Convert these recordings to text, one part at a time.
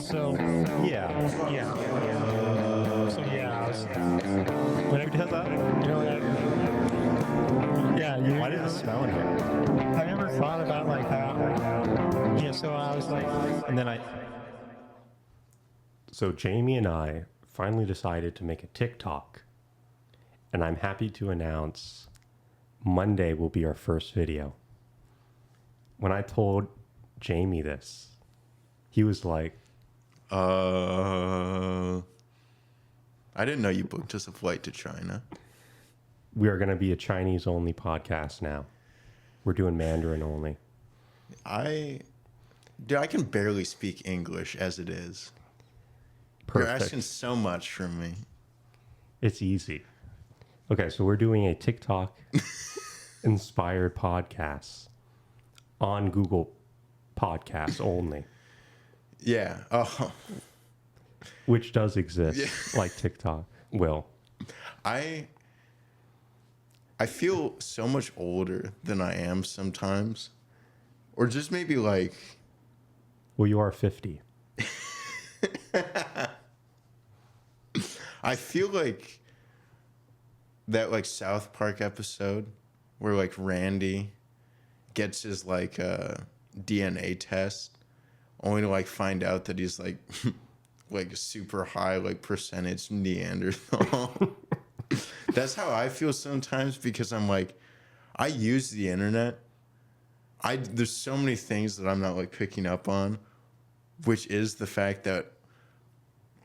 So Yeah. yeah, so yeah, I was, whenever Who does that? you know, yeah, Why does it smell in here? I never thought about like how, yeah. So I was like, And then So Jamie and I finally decided to make a TikTok. And I'm happy to announce Monday will be our first video. When I told Jamie this, he was like, I didn't know you booked us a flight to China. we are going to be a Chinese only podcast now. We're doing Mandarin only. Dude, I can barely speak English as it is. Perfect. You're asking so much from me. It's easy. Okay, so we're doing a TikTok inspired podcast on Google Podcasts only, Yeah. Oh, which does exist like TikTok will. I feel so much older than I am sometimes. Or just maybe like, Well, you are 50. I feel like that like South Park episode where like Randy gets his like DNA test only to like find out that he's like like a super high like percentage Neanderthal. That's how I feel sometimes because I'm like I use the internet. There's so many things that I'm not like picking up on, which is the fact that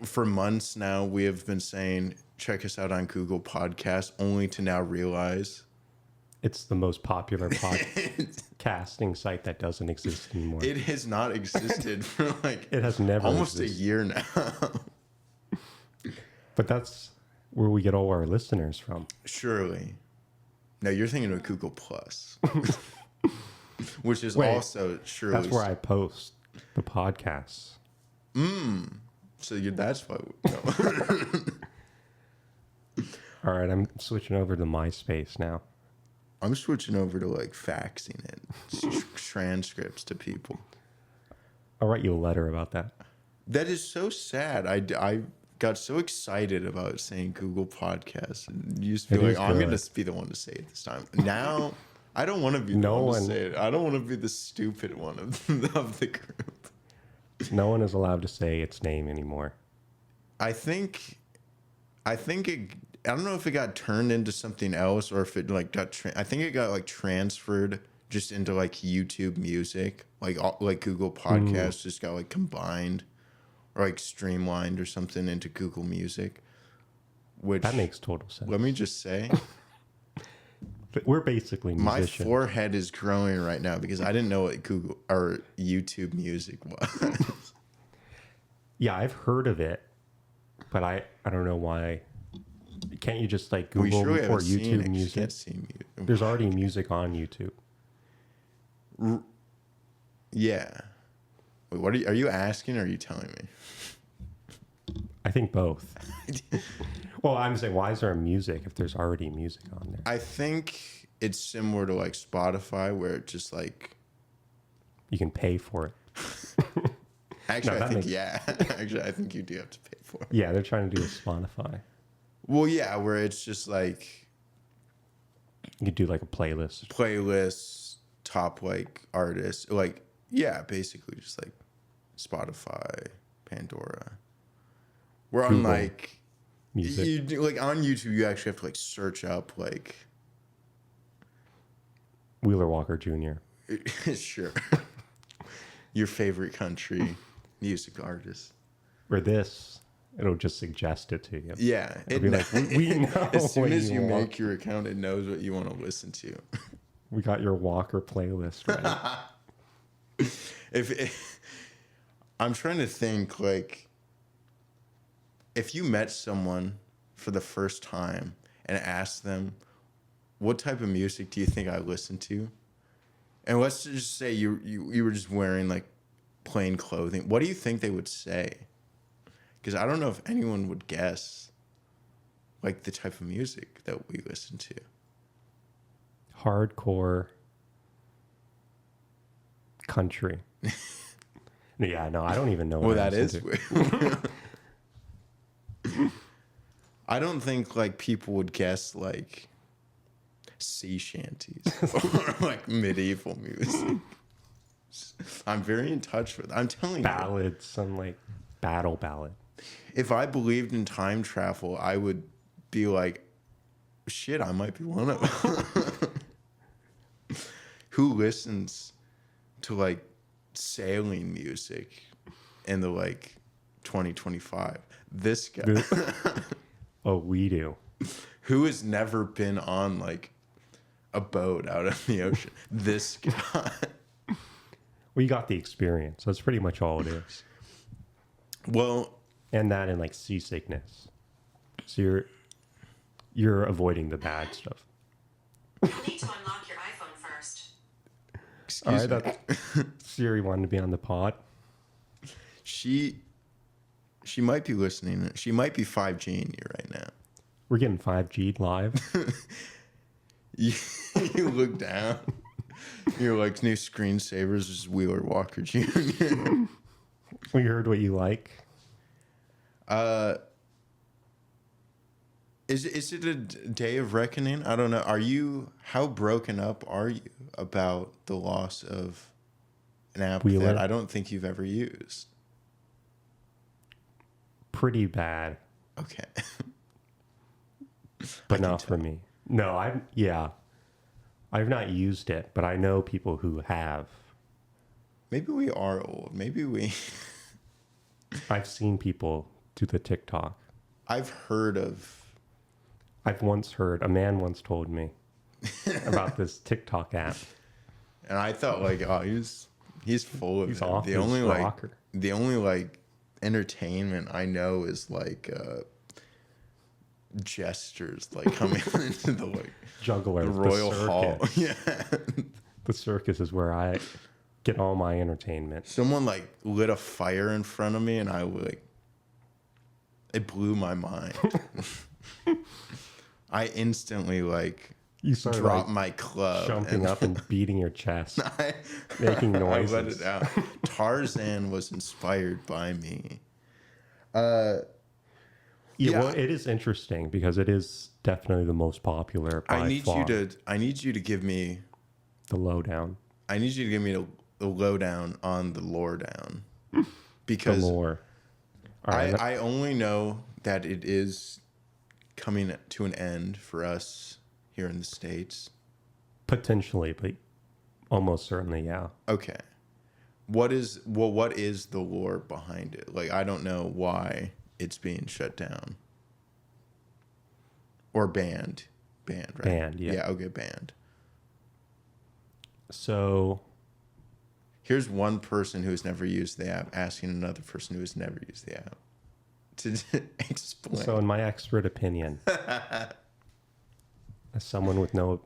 for months now we have been saying check us out on Google Podcasts only to now realize It's the most popular podcasting site that doesn't exist anymore. it has not existed for like It has never almost existed. a year now. But that's where we get all our listeners from. Surely. No, you're thinking of Google Plus, which is Wait, also surely. That's where I post the podcasts. So that's why. No. All right, I'm switching over to MySpace now. I'm switching over to like faxing it, transcripts to people. I'll write you a letter about that. That is so sad. I got so excited about saying Google Podcasts, and you just feel It like is I'm going good. to be the one to say it this time. Now, I don't want to be the No one to one- say it. I don't want to be the stupid one of the group. No one is allowed to say its name anymore. I think it. I don't know if it got turned into something else or if it like got. I think it got like transferred just into like YouTube Music, like Google Podcasts just got like combined or like streamlined or something into Google Music. Which That makes total sense. let me just say, But we're basically my musicians. forehead is growing right now because I didn't know what Google or YouTube Music was. Yeah, I've heard of it, but I don't know why. Can't you just like We Google surely or haven't seen YouTube it. You music? can't see me. There's already music on YouTube. Yeah. Wait, what are you asking or are you telling me? I think both. Well, I'm saying, why is there music if there's already music on there? I think it's similar to like Spotify where it just like You can pay for it. actually No, I that think makes- yeah. Actually I think you do have to pay for it. Yeah, they're trying to do a Spotify. Well yeah, where it's just like You could do like a playlist. playlists, top like artists, like yeah, basically just like Spotify, Pandora. We're on Google like Music. you do, like on YouTube you actually have to like search up like Wheeler Walker Jr. sure. Your favorite country music artist. Or this, it'll just suggest it to you. Yeah. It'll be like, we know as soon what as you want. make your account, it knows what you want to listen to. We got your Walker playlist ready. If I'm trying to think, like, if you met someone for the first time and asked them, what type of music do you think I listen to? And let's just say you were just wearing like plain clothing. What do you think they would say? Because I don't know if anyone would guess like the type of music that we listen to. Hardcore country. Yeah, no, I don't even know. Well, what I that is listen weird. I don't think like people would guess like sea shanties or like medieval music. I'm very in touch with. I'm telling to. you, Ballads, some like battle ballad. if I believed in time travel, I would be like, shit, I might be one of them. Who listens to like sailing music in the like 2025? This guy. Oh, we do. Who has never been on like a boat out in the ocean? This guy. We got the experience. That's pretty much all it is. Well, And that and like seasickness. So you're avoiding the bad stuff. You'll need to unlock your iPhone first. All excuse right, me. that's Siri wanted to be on the pod. She might be listening. She might be 5Ging you right now. We're getting 5G live. You, you look down. You're like new screensavers is Wheeler Walker Jr. We heard what you like. Is it a day of reckoning? I don't know. How broken up are you about the loss of an app Wheeler? that I don't think you've ever used? Pretty bad, Okay. but can not for tell. me. No, I've not used it, but I know people who have. Maybe we are old. Maybe we. I've seen people do the TikTok. I've heard of. I've once heard, a man once told me about this TikTok app. And I thought like, oh, he's full of He's it. off The his only rocker. like entertainment I know is like gestures like coming into the like Juggler, the Royal Hall. circus. Yeah. The circus is where I get all my entertainment. Someone like lit a fire in front of me and it blew my mind. I instantly like You started dropped like, my club jumping and up and beating your chest, I, making I noises. let it out. Tarzan was inspired by me. Yeah, Yeah. well, it is interesting because it is definitely the most popular by I need far. you to give me The lowdown, the lowdown on the lore down. the Because lore. All right, I only know that it is coming to an end for us here in the States. potentially, but almost certainly, yeah. Okay. What is the lore behind it? Like, I don't know why it's being shut down. Or banned. Banned, right? Banned, yeah. Yeah, okay, banned. So Here's one person who's never used the app asking another person who has never used the app to explain. So, in my expert opinion, as someone with no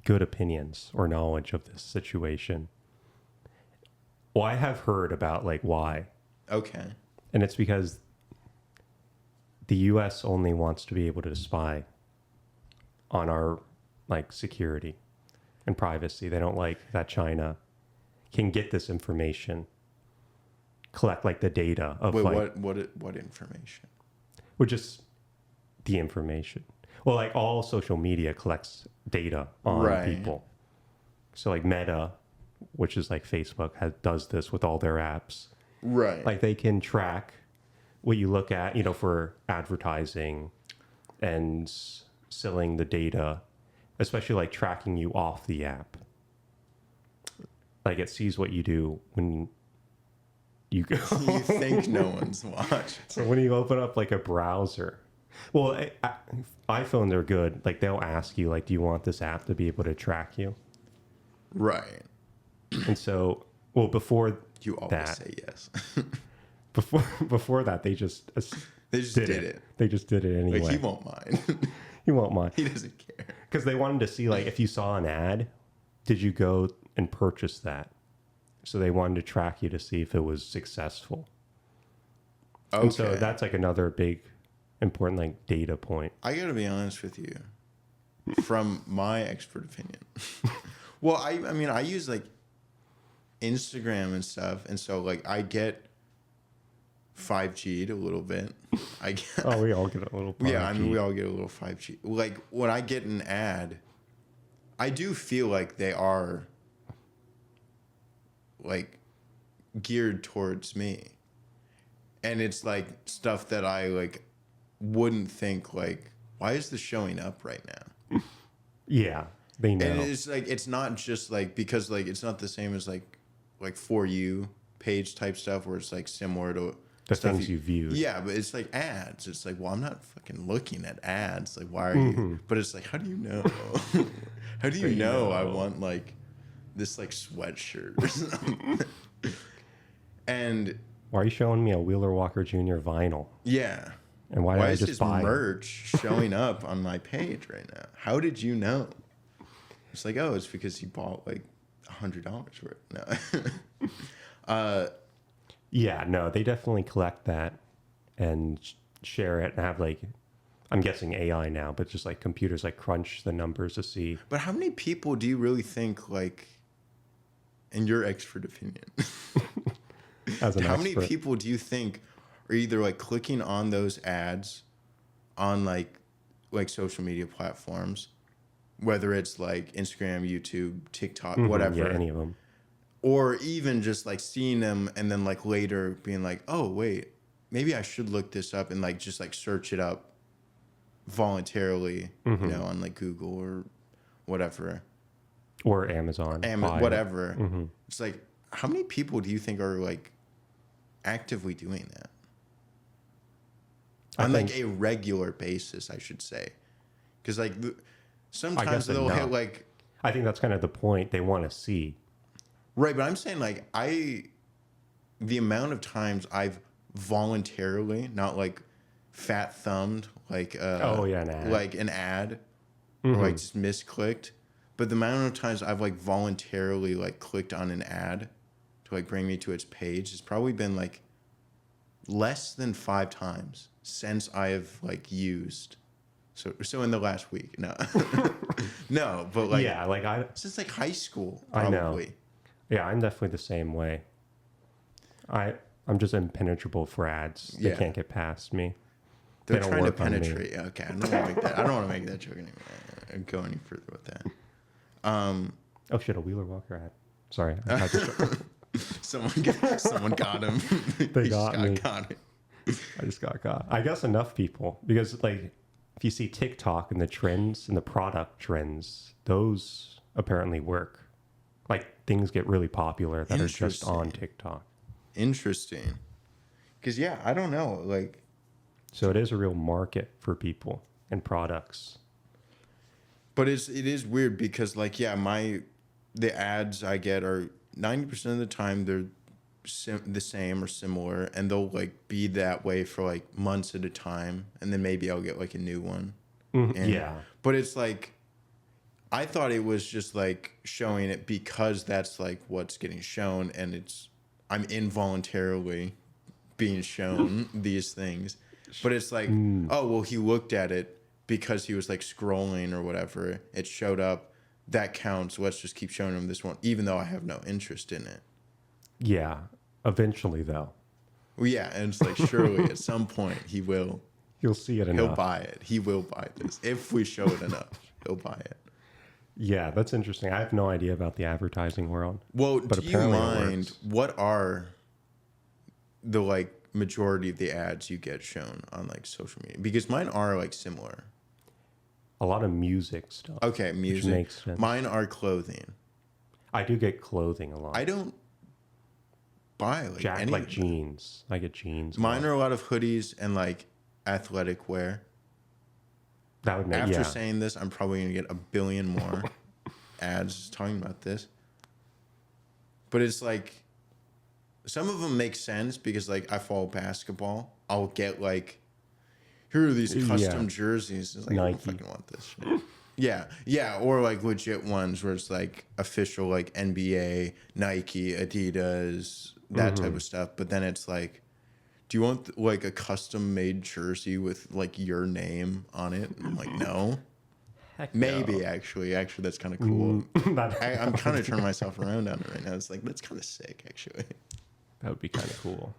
good opinions or knowledge of this situation, well, I have heard about like why, Okay. and it's because the U.S. only wants to be able to spy on our like security and privacy. They don't like that China can get this information, collect like the data of Wait, like what information? or just the information. Well, like all social media collects data on Right. people. So like Meta, which is like Facebook, does this with all their apps. Right. Like they can track what you look at, you know, for advertising and selling the data, especially like tracking you off the app. Like it sees what you do when you go. you think no one's watching. So when you open up like a browser, well, iPhones are good. Like they'll ask you, like, do you want this app to be able to track you? Right. And so, well, before You always that, say yes. before that, they just They just did it. They just did it anyway. Like, he won't mind. He won't mind He doesn't care. because they wanted to see like if you saw an ad, did you go and purchase that? So they wanted to track you to see if it was successful. Okay. And so that's like another big important like data point. I gotta be honest with you. From my expert opinion. Well, I mean, I use like Instagram and stuff, and so like I get 5G'd a little bit. I get, Oh, we all get a little. yeah, I mean 5G. we all get a little 5G. Like when I get an ad, I do feel like they are like geared towards me, and it's like stuff that I like wouldn't think like, why is this showing up right now? Yeah, they know. And it's like it's not just like because like it's not the same as like For You page type stuff where it's like similar to The stuff things you viewed. Yeah, but it's like ads. It's like, well, I'm not fucking looking at ads. Like, why are you? But it's like, how do you know? How do you know I want like this like sweatshirt or something? And Why are you showing me a Wheeler Walker Jr. vinyl? yeah. And why did Why I is just his buy it? merch showing up on my page right now? How did you know? It's like, oh, it's because he bought like $100 worth. No. Yeah, no, they definitely collect that and share it and have like, I'm guessing AI now, but just like computers like crunch the numbers to see. But how many people do you really think like, in your expert opinion, As an how many expert. people do you think are either like clicking on those ads on like social media platforms, whether it's like Instagram, YouTube, TikTok, whatever, Yeah, any of them. or even just like seeing them and then like later being like, oh wait, maybe I should look this up and like just like search it up voluntarily, you know, on like Google or whatever, Or Amazon. buy it. whatever. It's like, how many people do you think are like actively doing that I on like think- a regular basis? I should say, because like sometimes guess they'll hit enough. like. I think that's kind of the point they want to see. Right, but I'm saying like the amount of times I've voluntarily, not like fat thumbed, like Oh, yeah, an ad. like an ad, or like just misclicked, but the amount of times I've like voluntarily like clicked on an ad to like bring me to its page has probably been like less than 5 times since I have like used. So in the last week, no, no, but like Yeah, like since like high school, I know. probably. Yeah, I'm definitely the same way. I'm just impenetrable for ads. They Yeah. can't get past me. They're They don't trying to work on me. penetrate. Yeah, okay, I don't want to make that. I don't want to make that joke anymore. Go any further with that. Oh shit, a Wheeler Walker ad. Sorry, I had to Someone got him. They He got me. Got it. I just got caught. I guess enough people because like if you see TikTok and the trends and the product trends, those apparently work. Like things get really popular that are just on Interesting. TikTok. Interesting. Because yeah, I don't know. Like, So it is a real market for people and products. but it is weird because like yeah, the ads I get are 90% of the time they're the same or similar, and they'll like be that way for like months at a time, and then maybe I'll get like a new one. And- Yeah. But it's like, I thought it was just like showing it because that's like what's getting shown, and I'm involuntarily being shown these things. But it's like, oh, well, he looked at it because he was like scrolling or whatever. It showed up. That counts. Let's just keep showing him this one, even though I have no interest in it. Yeah. Eventually though. Well, yeah, and it's like surely at some point he'll You'll see it enough. buy it. He will buy this if we show it enough. He'll buy it. Yeah, that's interesting. I have no idea about the advertising world. Well, But do you apparently it mind works. what are the like majority of the ads you get shown on like social media? Because mine are like similar. A lot of music stuff. Okay, music. makes sense. Mine are clothing. I do get clothing a lot. I don't buy like any like of them. jeans. I get jeans. Mine are a lot of hoodies and like athletic wear. That would make After yeah. saying this, I'm probably gonna get a billion more ads talking about this. But it's like some of them make sense because like I follow basketball. I'll get like, here are these custom Yeah. jerseys. It's like I don't Nike. fucking want this shit. Yeah, or like legit ones where it's like official like NBA, Nike, Adidas, that type of stuff. But then it's like, do you want like a custom made jersey with like your name on it? And I'm like, no. Heck Maybe no. actually that's kind of cool. That I'm kind of turning myself around on it right now. It's like that's kind of sick actually. would be kind of cool.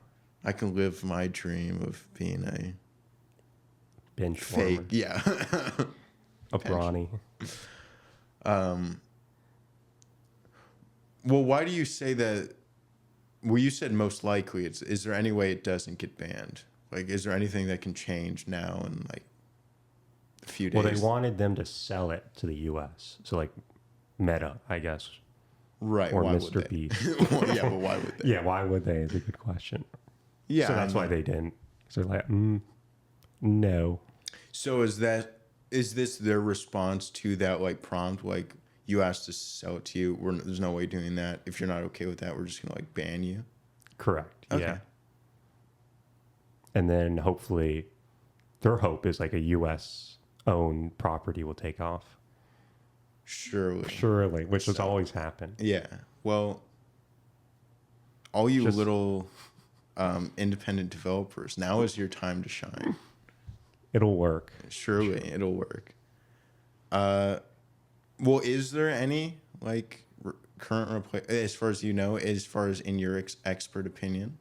I can live my dream of being a Binge fake, warmer. yeah. A brawny. Well, why do you say that? Well, you said most likely. Is there any way it doesn't get banned? Like, is there anything that can change now in like a few days? Well, they wanted them to sell it to the U.S. So like Meta, I guess, right? or why Mr. would they? Beast. Well, yeah, but why would they? Yeah, why would they? Is a good question. Yeah, So that's I why know. they didn't. So they're like, no. So is this their response to that like prompt? Like you asked to sell it to you. There's no way doing that. If you're not okay with that, we're just gonna like ban you. Correct. Okay. Yeah. And then hopefully, their hope is like a U.S. owned property will take off. Surely. Surely, which has So- always happened. Yeah. Well, all you Just- little independent developers, now is your time to shine. It'll work. Surely it'll work. Well, is there any like current replace as far as you know, as far as in your expert opinion?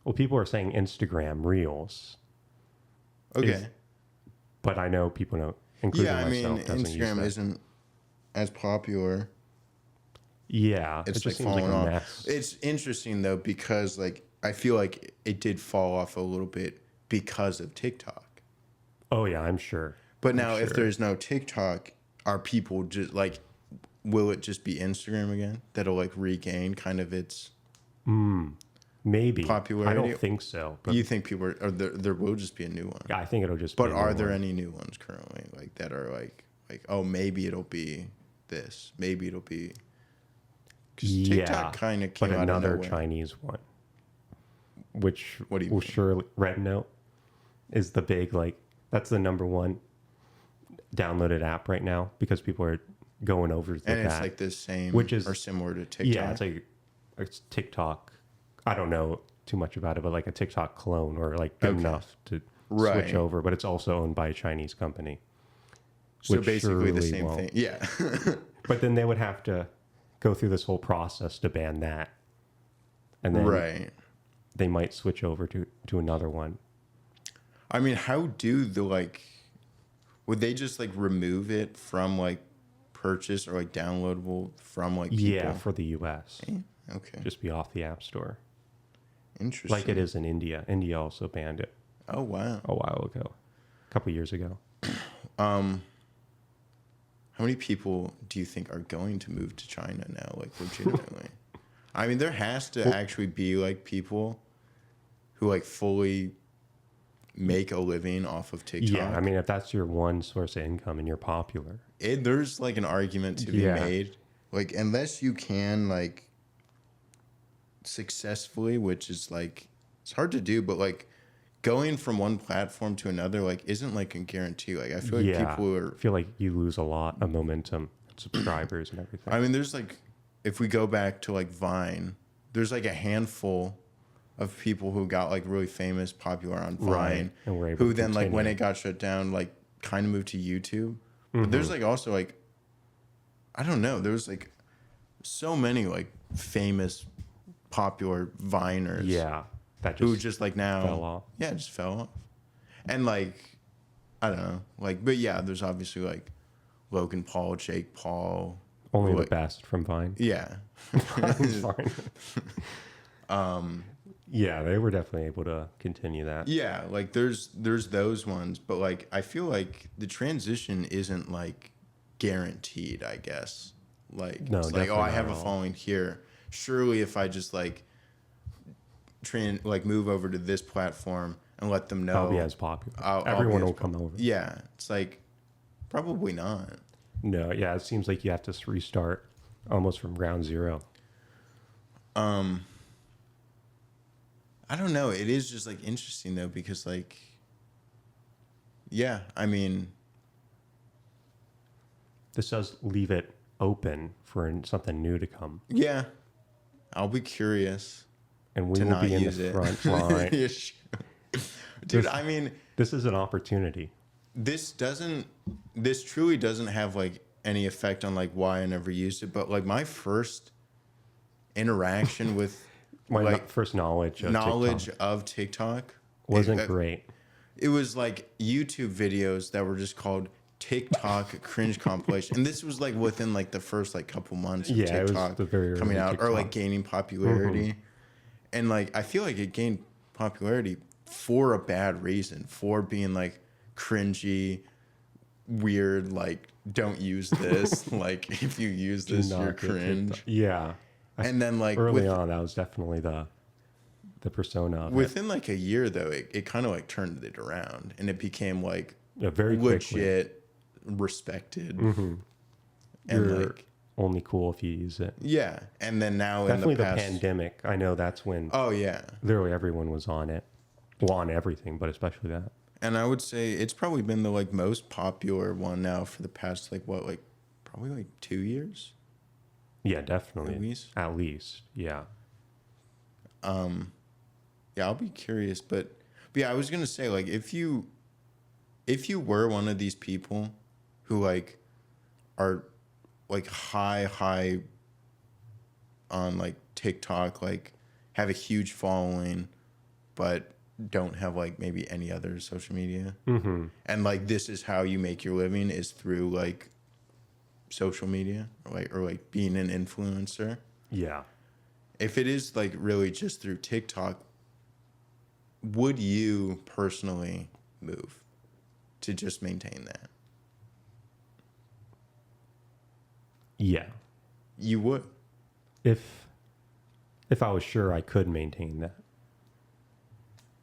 Well, people are saying Instagram Reels, Okay. but I know people know, including Yeah, I mean, myself, doesn't use Instagram that. isn't as popular. Yeah, It's it just like seems like falling a off. mess. It's interesting though because like I feel like it did fall off a little bit because of TikTok. Oh yeah, I'm sure. But now, if sure. there's no TikTok, are people just like, will it just be Instagram again that'll like regain kind of its? Maybe Popularity? I don't think so, but You think people are, or there will just be a new one? I think it'll just. But be a are new there one. any new ones currently like that are like oh maybe it'll be this, maybe it'll be. Because Yeah, TikTok kind of but came out of another nowhere. Chinese one, which What do you will mean? surely Red Note is the big like that's the number one downloaded app right now because people are going over to And that. it's like the same, Which is- or similar to TikTok. Yeah, it's TikTok. I don't know too much about it, but like a TikTok clone or like good Okay. enough to Right. switch over. But it's also owned by a Chinese company. So which basically the surely same won't. thing. Yeah. But then they would have to go through this whole process to ban that, and then Right. they might switch over to another one. I mean, how do the like? Would they just like remove it from like purchase or like downloadable from like people? Yeah, for the U.S. Okay. Just be off the App Store, Interesting. like it is in India. India also banned it Oh wow. a while ago, a couple years ago. How many people do you think are going to move to China now? Like legitimately. I mean, there has to actually be like people who like fully make a living off of TikTok. Yeah, I mean, if that's your one source of income and you're popular, There's like an argument to be Yeah. made. Like unless you can like successfully, which is like it's hard to do, but like going from one platform to another like isn't like a guarantee. Like I feel like yeah, people are I feel like you lose a lot of momentum, subscribers, and everything. I mean, there's like, if we go back to like Vine, there's like a handful of people who got like really famous, popular on Vine, Right, and were able who to then like when continue. it got shut down, like kind of moved to YouTube. But Mm-hmm. there's like also like, I don't know, there's like so many like famous, popular Viners, yeah, that who just just like now fell off. Yeah, just fell off, and like, I don't know, like, but yeah, there's obviously like Logan Paul, Jake Paul, only who, the like, best from Vine. yeah. Fine. Yeah, they were definitely able to continue that. Yeah, like there's those ones, but like I feel like the transition isn't like guaranteed, I guess. Like No, it's like, oh, definitely I have not a at all. following here. Surely if I just like move over to this platform and let them know I'll be as popular. I'll be Everyone as will come over. Yeah, it's like probably not. No, yeah, it seems like you have to restart almost from ground zero. I don't know. It is just like interesting though because like yeah, I mean, This does leave it open for something new to come, yeah. I'll be curious and we to will not be in use the it. front line. Yeah, sure. Dude, This- I mean, This is an opportunity. this truly doesn't have like any effect on like why I never used it, but like my first interaction with My like first knowledge of TikTok of TikTok wasn't great. It was like YouTube videos that were just called TikTok cringe compilation, and this was like within like the first like couple months of Yeah, it was TikTok the very coming early out or like TikTok. gaining popularity, and like I feel like it gained popularity for a bad reason, for being like cringy, weird, like don't use this, like if you use Do this not you're get TikTok. cringe, Yeah. and then like Early on, that was definitely the persona of it. within like a year though, it kind of like turned it around, and it became like Yeah, very quickly. legit, respected, and You're like only cool if you use it. yeah. And then now Definitely in the the past, pandemic. I know that's when oh yeah, literally everyone was on it. Well, on everything, but especially that. and I would say it's probably been the like most popular one now for the past like what like probably like 2 years. Yeah, definitely. At least? At least, yeah. Yeah, I'll be curious, but yeah, I was gonna say like if you were one of these people who like are like high on like TikTok, like have a huge following, but don't have like maybe any other social media, and like this is how you make your living is through like social media or like being an influencer. Yeah. If it is like really just through TikTok, would you personally move to just maintain that? Yeah. You would. If I was sure I could maintain that.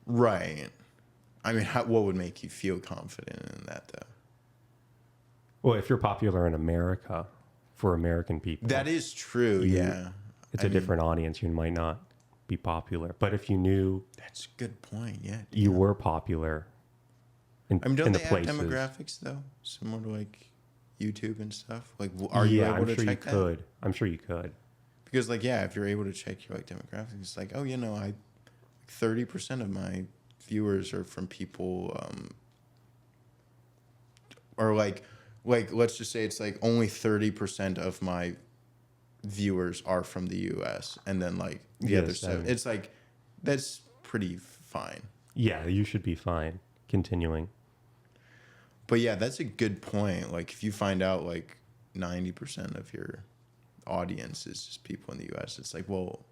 Right. I mean, what would make you feel confident in that, though? Well, if you're popular in America for American people, That is true, yeah. it's I a mean, different audience. You might not be popular. But if you knew That's a good point, yeah. you were popular in, I mean, don't in they the have places. demographics, though? Similar to, like, YouTube and stuff? Like, are you Yeah, able I'm to sure you check that? could. I'm sure you could. Because, like, yeah, if you're able to check your, like, demographics, it's like, oh, 30% of my viewers are from people, or, like, let's just say it's, like, only 30% of my viewers are from the U.S., and then, like, the Yeah, other seven. It's, like, that's pretty fine. Yeah, you should be fine. Continuing. But, yeah, that's a good point. Like, if you find out, like, 90% of your audience is just people in the U.S., it's like, well,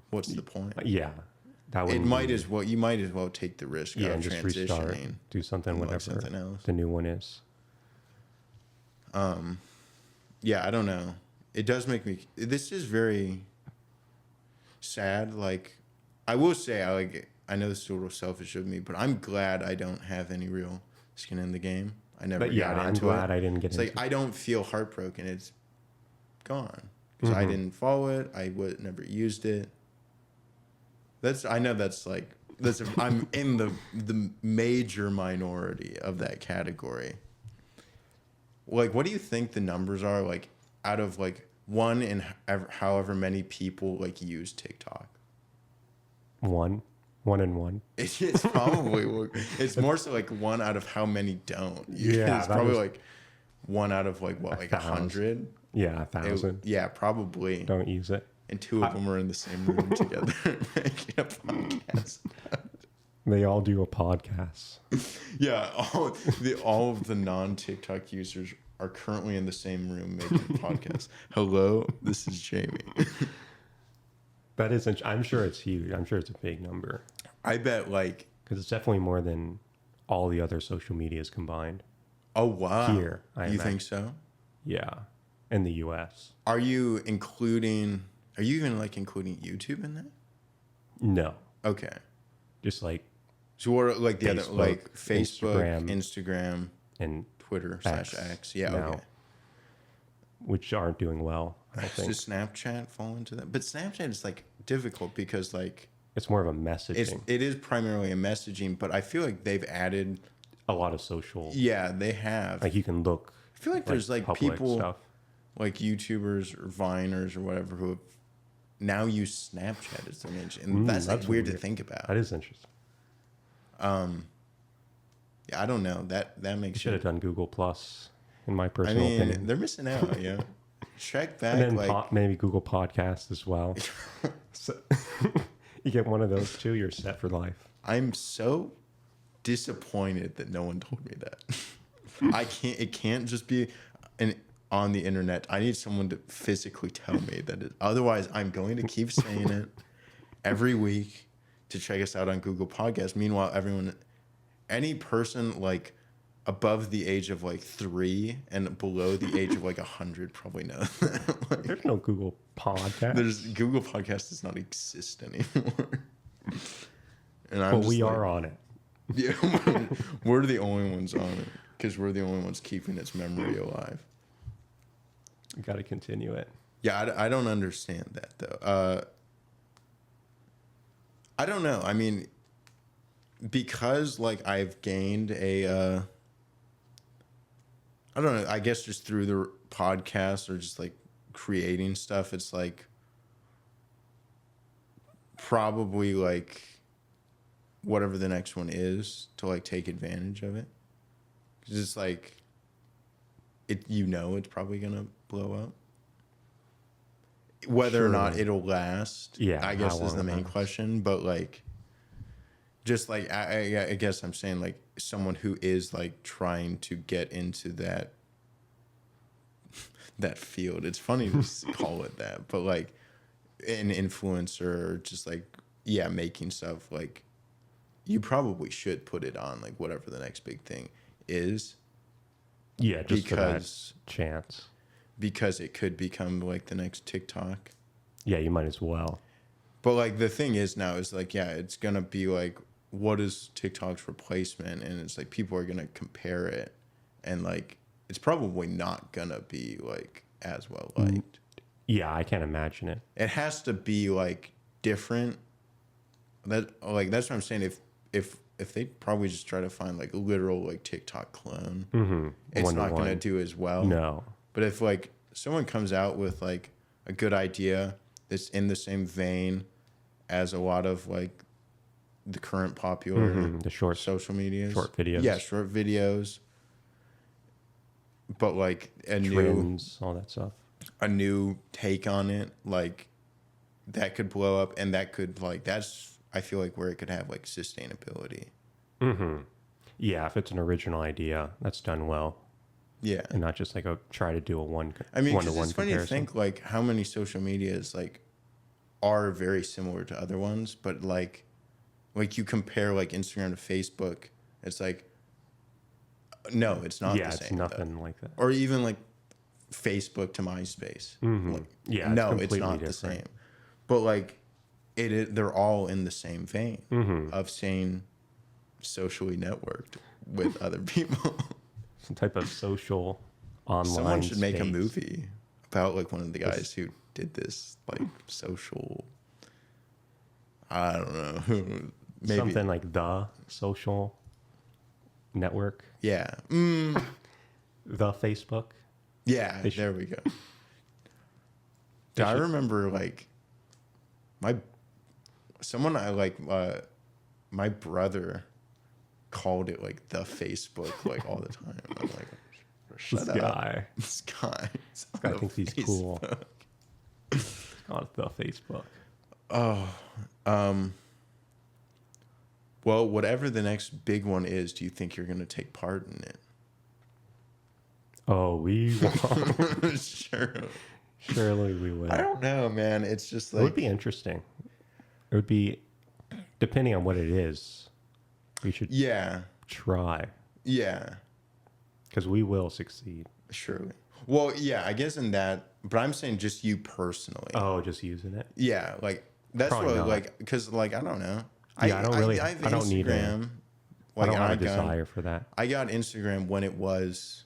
what's the point? Yeah. That would You might as well take the risk yeah, of and just restart. transitioning. Do something, like whatever something else. the new one is. Yeah, I don't know. It does make me. This is very sad. Like, I will say, I know this is a little selfish of me, but I'm glad I don't have any real skin in the game. I never But yeah, got I'm into glad it. I didn't get It's into like I don't feel heartbroken. It's gone because I didn't follow it. I never used it. I know that's like I'm in the major minority of that category. Like, what do you think the numbers are? Like, out of like one in however many people like use TikTok. one and one. It's probably it's more so like one out of how many don't. Yeah, it's that probably is- like one out of like what, like 100. Yeah, 1,000. Yeah, probably. Don't use it. And two of them are in the same room together making a podcast. They all do a podcast. Yeah, all of the non-TikTok users are currently in the same room making a podcast. Hello, this is Jamie. That isn't. I'm sure it's huge. I'm sure it's a big number I bet like, because it's definitely more than all the other social medias combined. oh wow. Here, I you imagine. think so? Yeah, in the U.S. Are you even like including YouTube in that? No, Okay. just like So what are like the other Facebook, like Facebook, Instagram. Instagram, and Twitter X /X? Yeah, now, okay. which aren't doing well. I think Does Snapchat fall into that? But Snapchat is like difficult because like it's more of a messaging. it is primarily a messaging, but I feel like they've added. A lot of social. Yeah, they have. Like you can look. I feel like there's like public people stuff. like YouTubers or Viners or whatever who have now use Snapchat as their niche, and that's like that's weird to weird. think about. That is interesting. Yeah, Yeah, I don't know. That You makes should have it. done Google Plus, in my I personal mean, opinion. they're missing out. Yeah. Shrek back And then like maybe Google Podcasts as well. So you get one of those too, you're set for life. I'm so disappointed that no one told me that. I can't. It can't just be on the internet. I need someone to physically tell me that. Otherwise, I'm going to keep saying it every week to check us out on Google Podcasts. Meanwhile, any person like above the age of like 3 and below the age of like 100 probably knows that. Like, There's no Google Podcast. there's Google Podcast does not exist anymore. And I'm But just we like, are on it. yeah, we're the only ones on it because we're the only ones keeping its memory alive. You got to continue it. Yeah, I don't understand that though. I don't know. I mean, because like I've gained a, I don't know. I guess just through the podcast or just like creating stuff, it's like probably like whatever the next one is to like take advantage of it. 'Cause it's like it's probably gonna blow up. Whether or not Sure. it'll last, Yeah, I guess how is the long it main lasts. question. But like, just like I guess I'm saying like someone who is like trying to get into that field. It's funny to call it that, but like an influencer or just like making stuff like you probably should put it on like whatever the next big thing is Yeah, just because for that chance. it could become like the next TikTok. Yeah, you might as well. But like the thing is now is like it's gonna be like what is TikTok's replacement, and it's like people are gonna compare it, and like it's probably not gonna be like as well liked. Yeah, I can't imagine it. It has to be like different. That's what I'm saying. If they probably just try to find like a literal like TikTok clone, it's not gonna One-to-one. do as well. No. But if like someone comes out with like a good idea that's in the same vein as a lot of like the current popular The short social medias, short videos. yeah, short videos, but like trends, all that stuff. a new take on it, like that could blow up, and that could like that's I feel like where it could have like sustainability. Yeah, if it's an original idea that's done well, Yeah, and not just like try to do a one. I mean, 'cause one-to-one it's funny to comparison. think like how many social medias like are very similar to other ones, but like you compare like Instagram to Facebook, it's like no, it's not Yeah, the it's same. though. nothing like that. Or even like Facebook to MySpace. Like, Yeah, it's no, it's completely not the different. same. But like they're all in the same vein of saying socially networked with other people. Some type of social online. Someone should make a space. movie about like one of the guys who did this like social. I don't know. Maybe Something like the social network, yeah. the Facebook. Yeah, They should- there we go. They I should- remember like someone I like my brother called it like the Facebook like all the time. I'm like, shut This up. guy. This guy. It's Guy on thinks he's cool. Facebook. On the Facebook. Well, whatever the next big one is, do you think you're gonna take part in it? Oh, we will. Sure. Surely we will. I don't know, man. It's just It would like be interesting. It would be, depending on what it is, we should yeah, try yeah. because we will succeed. Surely. Well, yeah, I guess in that, but I'm saying just you personally. Oh, just using it. Yeah, like that's Probably what not. like because like I don't know. Yeah, I don't really- I have don't need a- Instagram. I don't have a and desire for that. I got Instagram when it was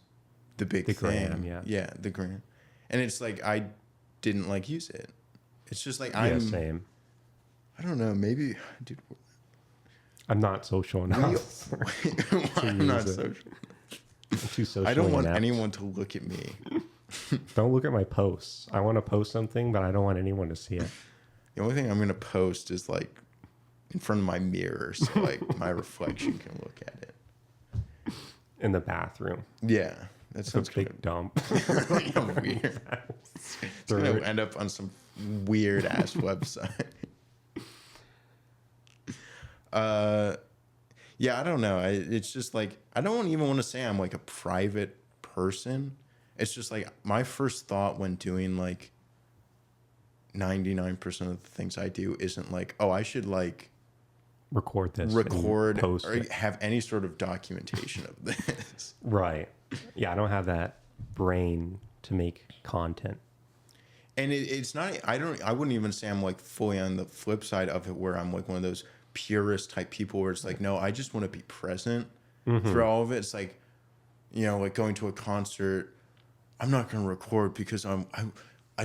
the big The thing. gram, yeah. Yeah, the gram. And it's like I didn't like use it. It's just like Yeah, same. I don't know, maybe dude I'm not social enough. I'm not use it. social. I'm too socially I don't want inept. anyone to look at me. Don't look at my posts. I want to post something, but I don't want anyone to see it. The only thing I'm gonna post is like in front of my mirror so like my reflection can look at it. in the bathroom. Yeah, that It's a sounds big good. dump. Weird. It's gonna end up on some weird ass website. Yeah, I don't know. It's just like I don't even want to say I'm like a private person. It's just like my first thought when doing like 99% of the things I do isn't like, oh, I should like Record this. and record post or it. have any sort of documentation of this. Right. Yeah, I don't have that brain to make content. And it's not, I wouldn't even say I'm like fully on the flip side of it where I'm like one of those purist type people where it's like, no, I just want to be present through all of it. It's like, you know, like going to a concert, I'm not going to record because I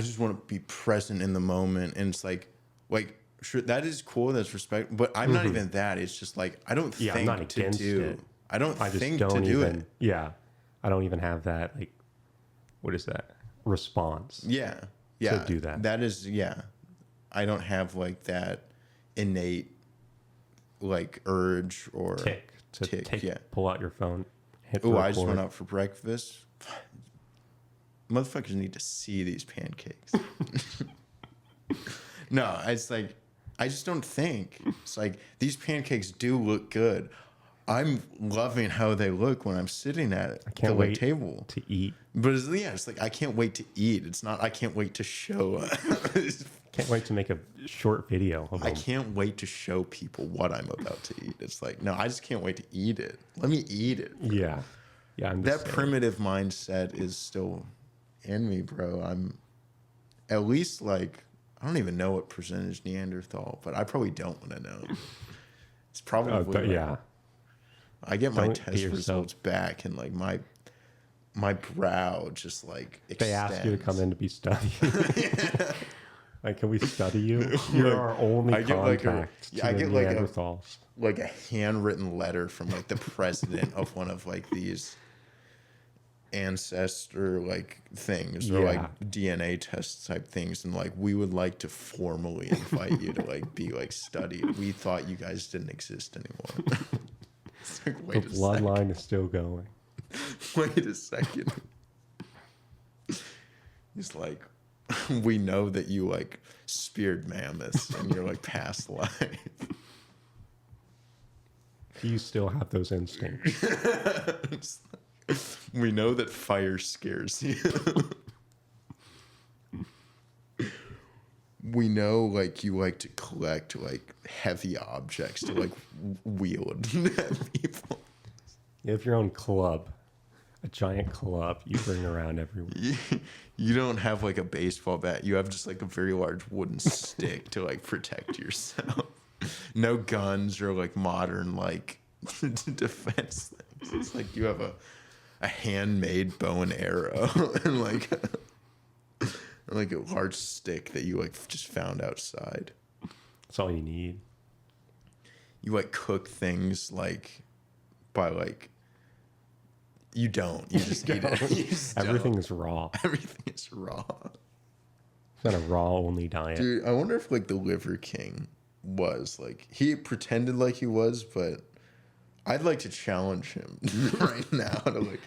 just want to be present in the moment. And it's like, sure, that is cool. That's respect. But I'm not even that. It's just like, I don't Yeah, I'm think not to against do, it. I don't I just think don't to do even. it. Yeah, I don't even have that. Like, what is that response? Yeah. Yeah. do that. That is, yeah. I don't have like that innate like urge or Tick to tick, yeah. pull out your phone. Hit Oh, I just record. went out for breakfast. Motherfuckers need to see these pancakes. No, it's like I just don't think. It's like these pancakes do look good. I'm loving how they look when I'm sitting at it. Can't the wait table. to eat. But it's like I can't wait to eat. It's not I can't wait to show. Can't wait to make a short video of I them. can't wait to show people what I'm about to eat. It's like, no, I just can't wait to eat it. Let me eat it. Yeah, yeah. I'm That just saying. primitive mindset is still in me, bro. I'm at least like, I don't even know what percentage Neanderthal, but I probably don't want to know. It's probably, But like, yeah, I get my Don't test be yourself. results back and like my brow just like extends. they ask you to come in to be studied. Like, can we study you? You're our only I get like a- contact yeah, I to the get like a- Neanderthals. Like a handwritten letter from like the president of one of like these ancestor like things or Yeah. like DNA test type things, and like we would like to formally invite you to like be like studied. We thought you guys didn't exist anymore. It's like, The wait a second. bloodline is still going. Wait a second. He's like, we know that you like speared mammoths in your like past life. Do you still have those instincts? It's like, we know that fire scares you. We know like you like to collect like heavy objects to like wield at people. You have your own club, a giant club you bring around everywhere. You don't have like a baseball bat. You have just like a very large wooden stick to like protect yourself. No guns or like modern like defense things. It's like you have a handmade bow and arrow and like a large stick that you like just found outside. That's all you need. You like cook things like by like you don't. You just eat it. You just don't. Everything is raw. Everything is raw. It's not a raw only diet. Dude, I wonder if like the Liver King was like he pretended like he was, but I'd like to challenge him right now to like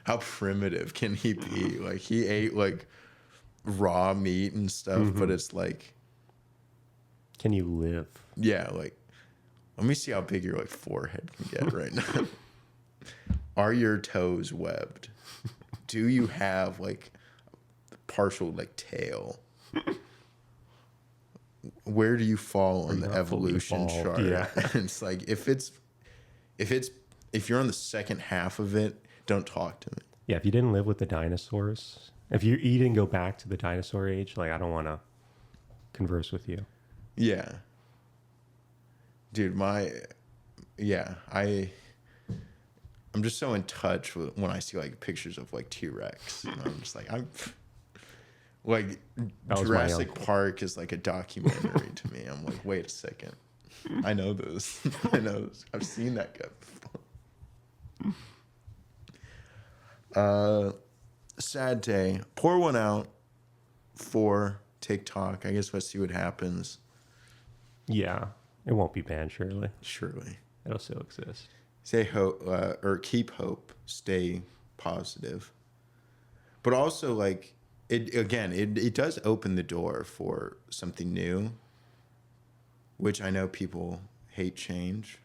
how primitive can he be? Like he ate like raw meat and stuff, but it's like Can you live? yeah, like let me see how big your like forehead can get right now. Are your toes webbed? Do you have like partial like tail? Where do you fall on the not fully evolution evolved, chart? yeah. It's like if you're on the second half of it, don't talk to me. Yeah, if you didn't live with the dinosaurs, if you didn't go back to the dinosaur age, like I don't want to converse with you. Yeah. Dude, I'm just so in touch with when I see like pictures of like T-Rex. And I'm just like I'm like That was my Jurassic uncle. Park is like a documentary to me. I'm like, wait a second. I know those. I know those. I've seen that guy before. Sad day. Pour one out for TikTok. I guess let's see what happens. Yeah, it won't be banned, surely. Surely. It'll still exist. Stay hope or keep hope. Stay positive. But also, like, it does open the door for something new, which I know people hate change,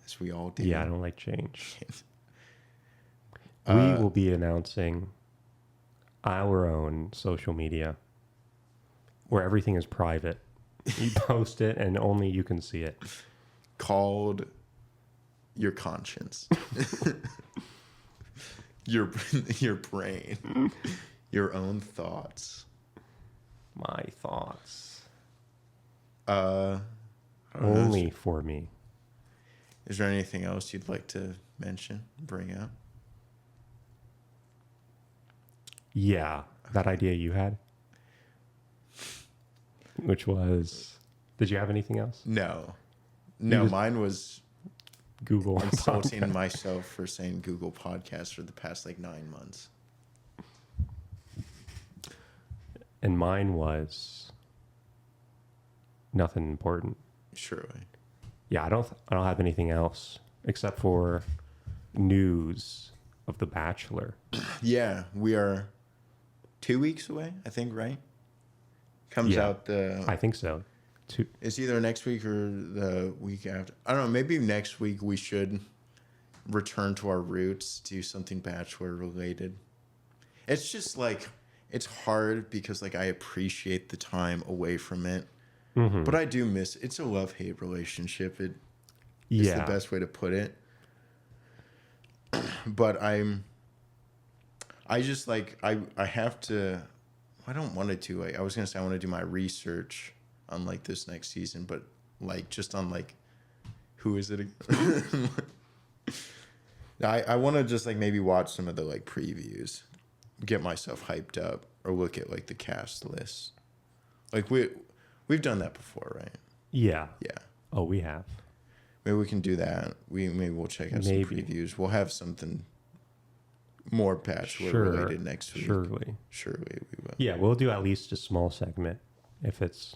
as we all do. Yeah, I don't like change. We will be announcing our own social media where everything is private. You post it and only you can see it. Called your conscience, your brain, your own thoughts. My thoughts. I don't know. Only for me. Is there anything else you'd like to mention, bring up? Yeah, that idea you had. Which was, did you have anything else? No, just- mine was Google. insulting myself for saying Google Podcasts for the past like 9 months. And mine was nothing important. Surely. Yeah, I don't have anything else except for news of The Bachelor. Yeah, we are 2 weeks away, I think, right? Comes Yeah. out the... I think so. It's either next week or the week after. I don't know. Maybe next week we should return to our roots, do something Bachelor related. It's just like, it's hard because like I appreciate the time away from it. Mm-hmm. But I do miss, it's a love-hate relationship. It's Yeah. the best way to put it. But I just like, I have to, I don't want to do, like, I was going to say I want to do my research on like this next season, but like just on like, who is it? I want to just like maybe watch some of the like previews, get myself hyped up, or look at like the cast list. Like we've done that before, right? Yeah. Yeah. Oh, we have. Maybe we can do that. Maybe we'll check out some previews. We'll have something more Bachelor related next week. Surely. Surely we will. Yeah, we'll do at least a small segment if it's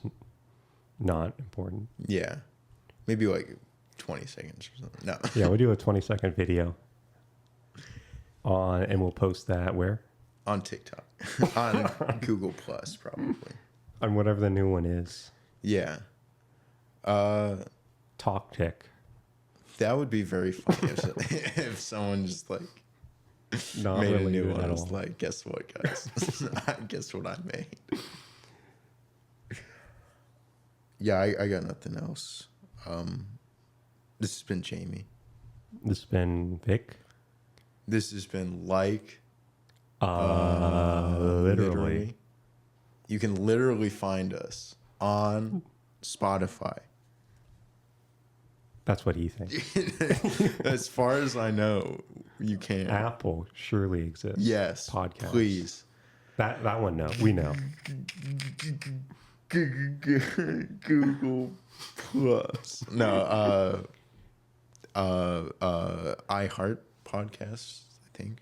not important. Yeah. Maybe like 20 seconds or something. No. Yeah, we'll do a 20-second video and we'll post that where? On TikTok. On Google Plus, probably. On whatever the new one is. Yeah. Talk Tick. That would be very funny if someone just like Not made a related new at one. It's all. like, guess what, guys? Guess what I made? Yeah, I got nothing else. This has been Jamie. This has been Vic. This has been like Literally. You can literally find us on Spotify. That's what he thinks. As far as I know, you can. Apple surely exists. Yes. Podcast. Please. That one, no. We know. Google Plus. No, iHeart Podcasts, I think.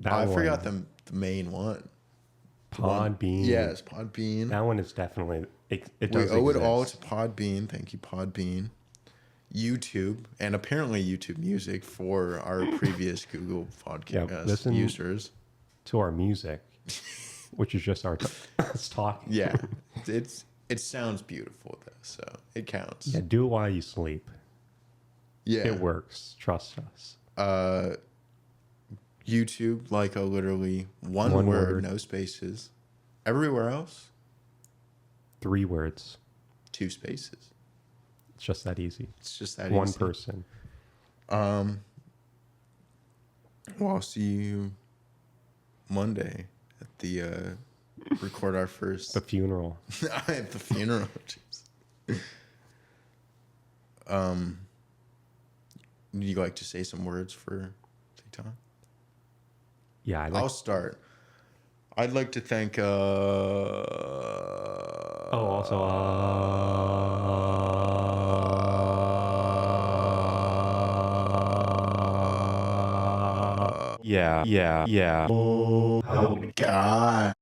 I forgot the main one. Podbean. Yes, Podbean. That one is definitely... It We does owe it exist. all to Podbean. Thank you, Podbean. YouTube, and apparently YouTube Music for our previous Google podcast listen users. to our music, which is just us talking. Yeah, it sounds beautiful though, so it counts. Yeah, do it while you sleep. Yeah, It works. Trust us. YouTube, like a literally one One word, word. no spaces. Everywhere else, 3 words. 2 spaces. It's just that easy. It's just that One easy. person. Well, I'll see you Monday at the record our first The funeral. at the funeral. Jeez. Would you like to say some words for TikTok? Yeah, I like... I'll start. I'd like to thank. Yeah. Oh God.